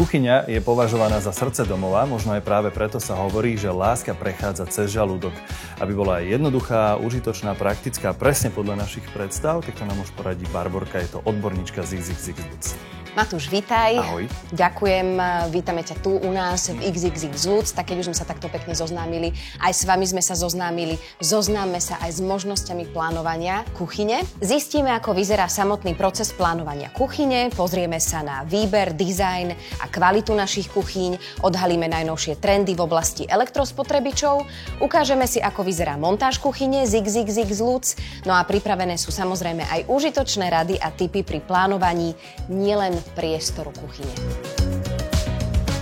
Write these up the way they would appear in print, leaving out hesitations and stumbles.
Kuchyňa je považovaná za srdce domova, možno aj práve preto sa hovorí, že láska prechádza cez žalúdok. Aby bola aj jednoduchá, užitočná, praktická, presne podľa našich predstav, tak to nám už poradí Barborka, je to odborníčka z XXX Lutz. Matúš, vítaj. Ahoj. Ďakujem, vítame ťa tu u nás v XXX Lutz, tak keď už sme sa takto pekne zoznámili, aj s vami sme sa zoznámili, zoznáme sa aj s možnosťami plánovania kuchyne. Zistíme, ako vyzerá samotný proces plánovania kuchyne, pozrieme sa na výber, dizajn a kvalitu našich kuchyň, odhalíme najnovšie trendy v oblasti elektrospotrebičov, ukážeme si, ako vyzerá montáž kuchyne z XXX Lutz, no a pripravené sú samozrejme aj užitočné rady a tipy pri plánovaní nielen priestoru kuchyne.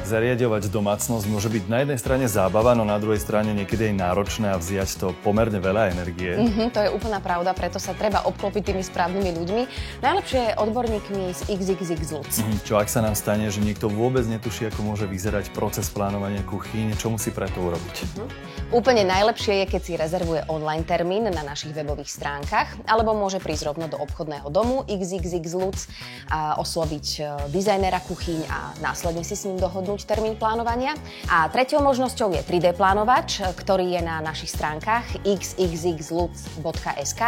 Zariaďovať domácnosť môže byť na jednej strane zábava, no na druhej strane niekedy aj náročné a vziať to pomerne veľa energie. To je úplná pravda, preto sa treba obklopiť tými správnymi ľuďmi. Najlepšie odborníkmi z XXX Lutz. Čo ak sa nám stane, že niekto vôbec netuší, ako môže vyzerať proces plánovania kuchyne, čo musí pre to urobiť? Úplne najlepšie je, keď si rezervuje online termín na našich webových stránkach, alebo môže prísť rovno do obchodného domu XXX Lutz a osloviť dizajnera kuchyň a následne si s ním dohodnúť termín plánovania. A treťou možnosťou je 3D plánovač, ktorý je na našich stránkach xxxlutz.sk,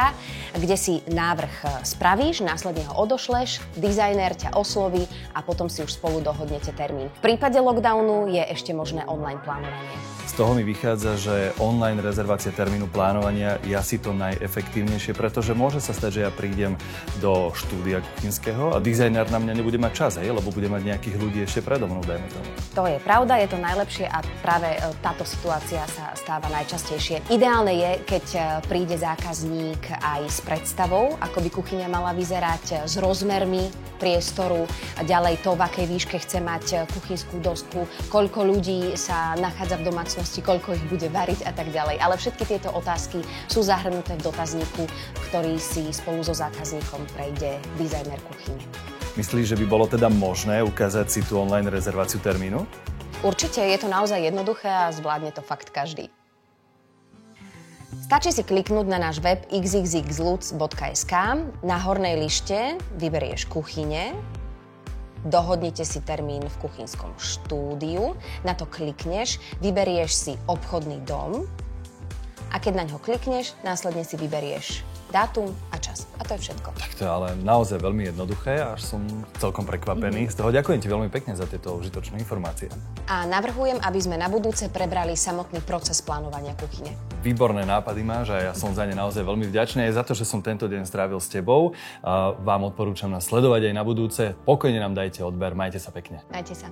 kde si návrh spravíš, následne ho odošleš, dizajner ťa osloví a potom si už spolu dohodnete termín. V prípade lockdownu je ešte možné online plánovanie. Z toho mi vychádza, že online rezervácia termínu plánovania je asi to najefektívnejšie, pretože môže sa stať, že ja prídem do štúdia kuchynského a dizajner na mňa nebude mať čas, lebo bude mať nejakých ľudí ešte predo mnou, dajme tomu. To je pravda, je to najlepšie a práve táto situácia sa stáva najčastejšie. Ideálne je, keď príde zákazník aj s predstavou, ako by kuchyňa mala vyzerať, s rozmermi priestoru a ďalej to, v akej výške chce mať kuchynskú dosku, koľko ľudí sa nachádza v domácnosti, koľko ich bude variť a tak ďalej. Ale všetky tieto otázky sú zahrnuté v dotazníku, ktorý si spolu so zákazníkom prejde dizajner kuchyne. Myslíš, že by bolo teda možné ukázať si tú online rezerváciu termínu? Určite, je to naozaj jednoduché a zvládne to fakt každý. Stačí si kliknúť na náš web xxxlutz.sk, na hornej lište vyberieš kuchyne, dohodnite si termín v kuchynskom štúdiu, na to klikneš, vyberieš si obchodný dom a keď na ňo klikneš, následne si vyberieš dátum a čas. A to je všetko. Tak to je ale naozaj veľmi jednoduché, až som celkom prekvapený. Z toho ďakujem ti veľmi pekne za tieto užitočné informácie. A navrhujem, aby sme na budúce prebrali samotný proces plánovania kuchyne. Výborné nápady máš a ja som za ne naozaj veľmi vďačný aj za to, že som tento deň strávil s tebou. A vám odporúčam nás sledovať aj na budúce. Pokojne nám dajte odber, majte sa pekne. Majte sa.